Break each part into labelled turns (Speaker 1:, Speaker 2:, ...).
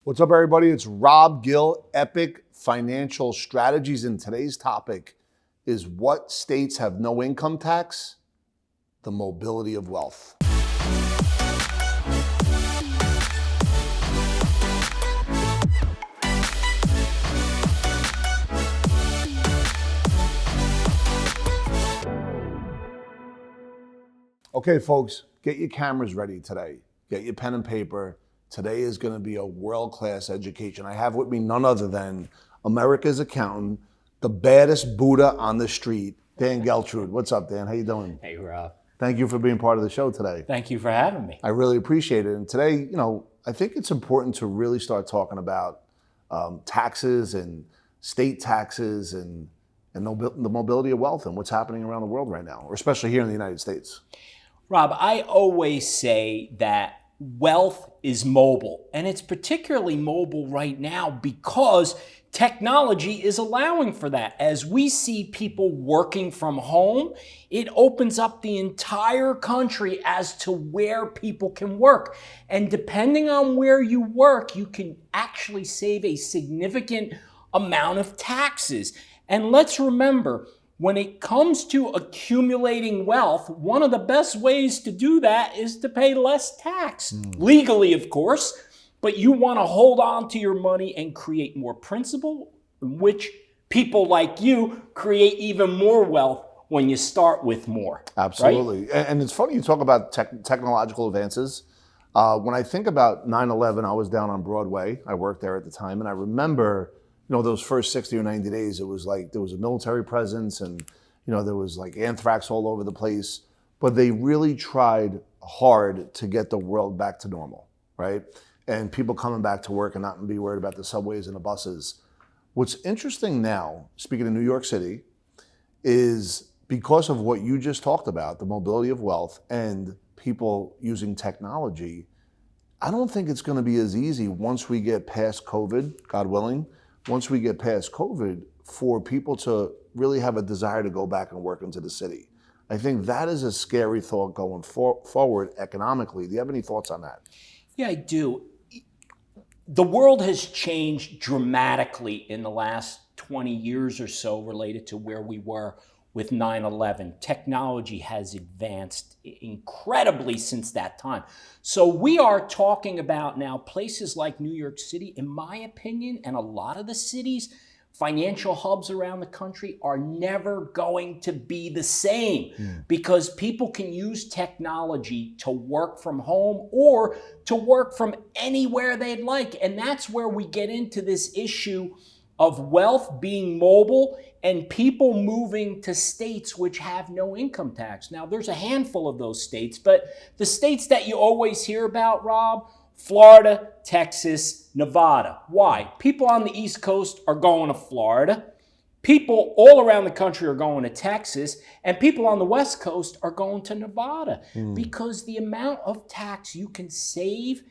Speaker 1: What's up, everybody? It's Rob Gill, Epic Financial Strategies, and today's topic is what states have no income tax? The mobility of wealth. Okay, folks, get your cameras ready today. Get your pen and paper. Today is going to be a world-class education. I have with me none other than America's accountant, the baddest Buddha on the street, Dan Geltrude. What's up, Dan? How you doing?
Speaker 2: Hey, Rob.
Speaker 1: Thank you for being part of the show today.
Speaker 2: Thank you for having me.
Speaker 1: I really appreciate it. And today, I think it's important to really start talking about taxes and state taxes and the mobility of wealth and what's happening around the world right now, or especially here in the United States.
Speaker 2: Rob, I always say that wealth is mobile, and it's particularly mobile right now because technology is allowing for that. As we see people working from home, it opens up the entire country as to where people can work. And depending on where you work, you can actually save a significant amount of taxes. And let's remember, when it comes to accumulating wealth, one of the best ways to do that is to pay less tax. Legally, of course, but you want to hold on to your money and create more principal, which people like you create even more wealth when you start with more.
Speaker 1: Absolutely.
Speaker 2: Right?
Speaker 1: And it's funny you talk about technological advances. When I think about 9/11, I was down on Broadway. I worked there at the time, and I remember those first 60 or 90 days, it was like there was a military presence and, there was like anthrax all over the place. But they really tried hard to get the world back to normal, right? And people coming back to work and not be worried about the subways and the buses. What's interesting now, speaking of New York City, is because of what you just talked about, the mobility of wealth and people using technology, I don't think it's going to be as easy once we get past COVID, God willing, once we get past COVID, for people to really have a desire to go back and work into the city. I think that is a scary thought going forward economically. Do you have any thoughts on that?
Speaker 2: Yeah, I do. The world has changed dramatically in the last 20 years or so related to where we were with 9/11. Technology has advanced incredibly since that time. So we are talking about now places like New York City, in my opinion, and a lot of the cities, financial hubs around the country are never going to be the same because people can use technology to work from home or to work from anywhere they'd like. And that's where we get into this issue of wealth being mobile and people moving to states which have no income tax. Now, there's a handful of those states, but the states that you always hear about, Rob, Florida, Texas, Nevada. Why? People on the East Coast are going to Florida. People all around the country are going to Texas, and people on the West Coast are going to Nevada because the amount of tax you can save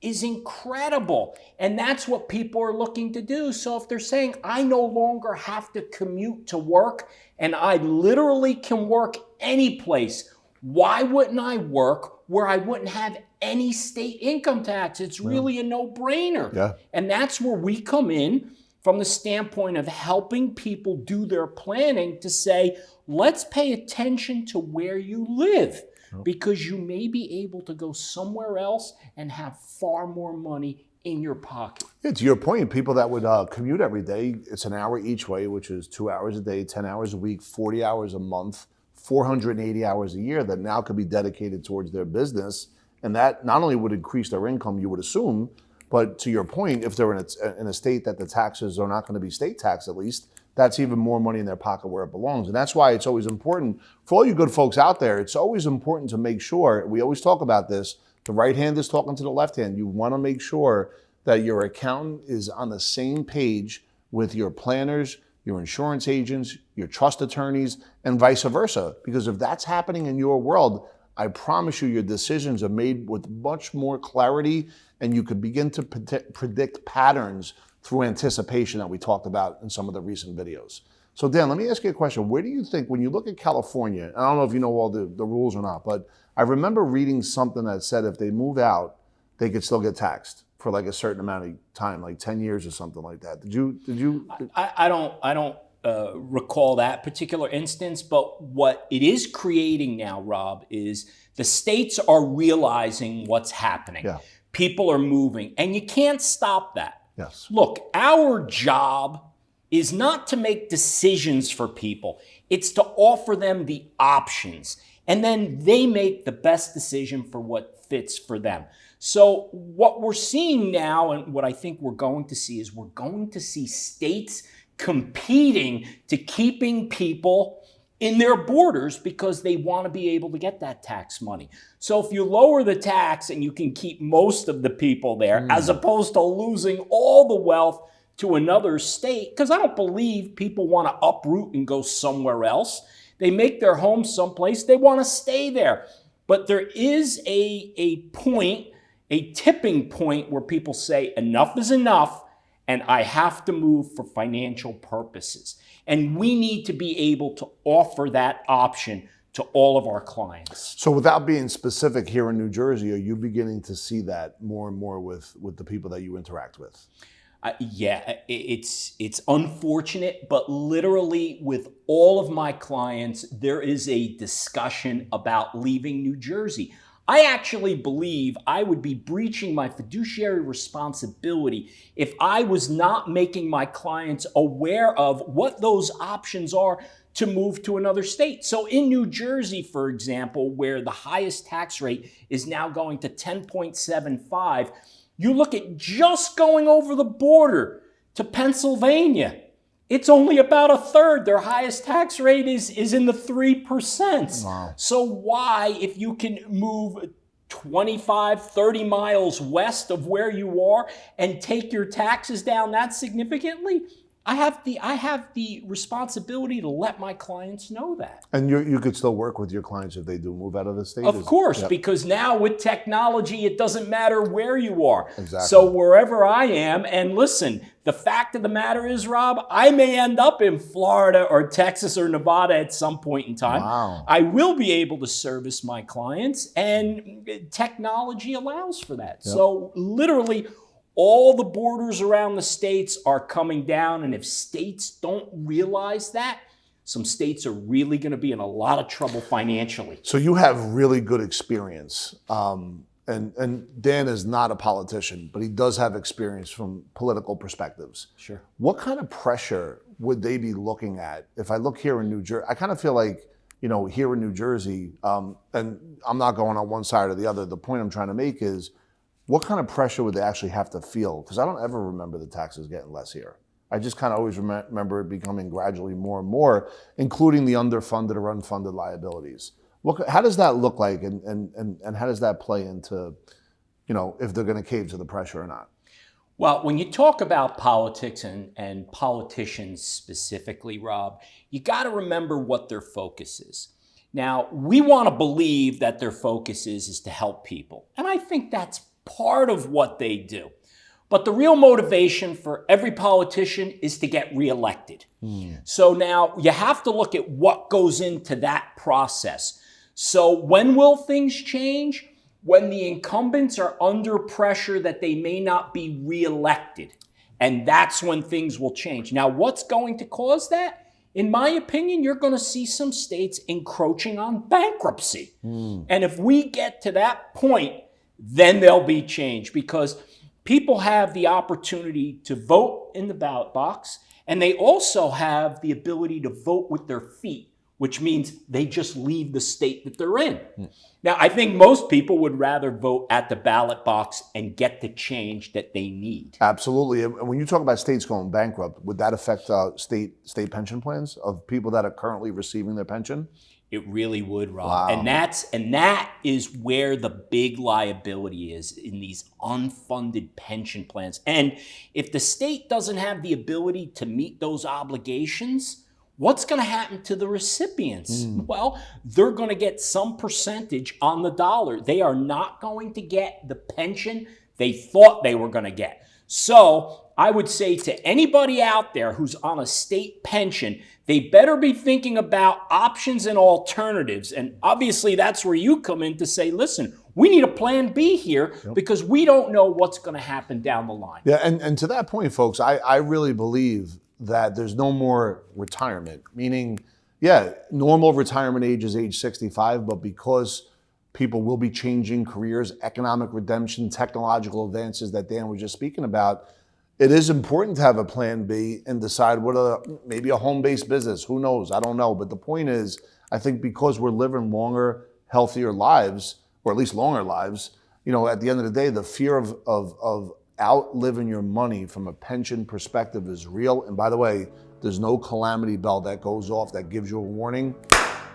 Speaker 2: is incredible. And that's what people are looking to do. So if they're saying, I no longer have to commute to work and I literally can work any place, why wouldn't I work where I wouldn't have any state income tax? It's really a no-brainer.
Speaker 1: Yeah.
Speaker 2: And that's where we come in from the standpoint of helping people do their planning to say, let's pay attention to where you live, because you may be able to go somewhere else and have far more money in your pocket.
Speaker 1: Yeah, to your point, people that would commute every day, it's an hour each way, which is 2 hours a day, 10 hours a week, 40 hours a month, 480 hours a year that now could be dedicated towards their business. And that not only would increase their income, you would assume, but to your point, if they're in a state that the taxes are not going to be state tax at least, that's even more money in their pocket where it belongs. And that's why it's always important for all you good folks out there. It's always important to make sure, we always talk about this, the right hand is talking to the left hand. You want to make sure that your accountant is on the same page with your planners, your insurance agents, your trust attorneys, and vice versa. Because if that's happening in your world, I promise you your decisions are made with much more clarity, and you could begin to predict patterns through anticipation that we talked about in some of the recent videos. So Dan, let me ask you a question. Where do you think, when you look at California, I don't know if you know all the rules or not, but I remember reading something that said if they move out, they could still get taxed for like a certain amount of time, like 10 years or something like that. Did you?
Speaker 2: I don't recall that particular instance, but what it is creating now, Rob, is the states are realizing what's happening.
Speaker 1: Yeah.
Speaker 2: People are moving, and you can't stop that.
Speaker 1: Yes.
Speaker 2: Look, our job is not to make decisions for people. It's to offer them the options, and then they make the best decision for what fits for them. So what we're seeing now, and what I think we're going to see, is we're going to see states competing to keeping people in their borders because they want to be able to get that tax money. So if you lower the tax and you can keep most of the people there, as opposed to losing all the wealth to another state, because I don't believe people want to uproot and go somewhere else. They make their home someplace, they want to stay there. But there is a point, a tipping point where people say enough is enough, and I have to move for financial purposes. And we need to be able to offer that option to all of our clients.
Speaker 1: So without being specific, here in New Jersey, are you beginning to see that more and more with the people that you interact with?
Speaker 2: Yeah, it's unfortunate, but literally with all of my clients, there is a discussion about leaving New Jersey. I actually believe I would be breaching my fiduciary responsibility if I was not making my clients aware of what those options are to move to another state. So in New Jersey, for example, where the highest tax rate is now going to 10.75, you look at just going over the border to Pennsylvania. It's only about a third. Their highest tax rate is in the 3%.
Speaker 1: Wow.
Speaker 2: So why, if you can move 25, 30 miles west of where you are and take your taxes down that significantly, I have the responsibility to let my clients know that.
Speaker 1: And you could still work with your clients if they do move out of the state?
Speaker 2: Of course,
Speaker 1: Yep.
Speaker 2: because now with technology, it doesn't matter where you are.
Speaker 1: Exactly.
Speaker 2: So wherever I am, and listen, the fact of the matter is, Rob, I may end up in Florida or Texas or Nevada at some point in time.
Speaker 1: Wow.
Speaker 2: I will be able to service my clients, and technology allows for that.
Speaker 1: Yep.
Speaker 2: So literally, all the borders around the states are coming down, and if states don't realize that, some states are really going to be in a lot of trouble financially.
Speaker 1: So you have really good experience. And Dan is not a politician, but he does have experience from political perspectives.
Speaker 2: Sure.
Speaker 1: What kind of pressure would they be looking at? If I look here in New Jersey, I kind of feel like, here in New Jersey, and I'm not going on one side or the other. The point I'm trying to make is, what kind of pressure would they actually have to feel? Because I don't ever remember the taxes getting less here. I just kind of always remember it becoming gradually more and more, including the underfunded or unfunded liabilities. How does that look like, and how does that play into, if they're going to cave to the pressure or not?
Speaker 2: Well, when you talk about politics and politicians specifically, Rob, you got to remember what their focus is. Now, we want to believe that their focus is to help people. And I think that's part of what they do. But the real motivation for every politician is to get reelected. So now you have to look at what goes into that process. So when will things change? When the incumbents are under pressure that they may not be reelected. And that's when things will change. Now, what's going to cause that? In my opinion, you're going to see some states encroaching on bankruptcy. And if we get to that point, then there'll be change, because people have the opportunity to vote in the ballot box, and they also have the ability to vote with their feet, which means they just leave the state that they're in. Now, I think most people would rather vote at the ballot box and get the change that they need.
Speaker 1: Absolutely. And when you talk about states going bankrupt, would that affect state pension plans of people that are currently receiving their pension?
Speaker 2: It really would, Rob.
Speaker 1: Wow.
Speaker 2: And that is where the big liability is, in these unfunded pension plans. And if the state doesn't have the ability to meet those obligations, what's going to happen to the recipients? Well, they're going to get some percentage on the dollar. They are not going to get the pension they thought they were going to get. So I would say to anybody out there who's on a state pension, they better be thinking about options and alternatives. And obviously that's where you come in to say, listen, We need a plan B here because we don't know what's going to happen down the line.
Speaker 1: Yeah, and to that point, folks, I really believe that there's no more retirement, meaning, yeah, normal retirement age is age 65, but because people will be changing careers, economic redemption, technological advances that Dan was just speaking about, it is important to have a plan B and decide maybe a home-based business. Who knows? I don't know. But the point is, I think because we're living longer, healthier lives, or at least longer lives, at the end of the day, the fear of outliving your money from a pension perspective is real. And by the way, there's no calamity bell that goes off that gives you a warning.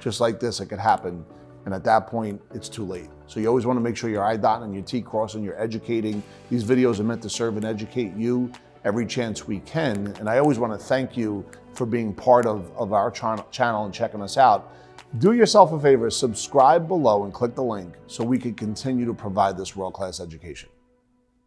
Speaker 1: Just like this, it could happen. And at that point, it's too late. So you always want to make sure your I dotting and your T crossing, you're educating. These videos are meant to serve and educate you every chance we can. And I always want to thank you for being part of our channel and checking us out. Do yourself a favor, subscribe below and click the link so we can continue to provide this world-class education.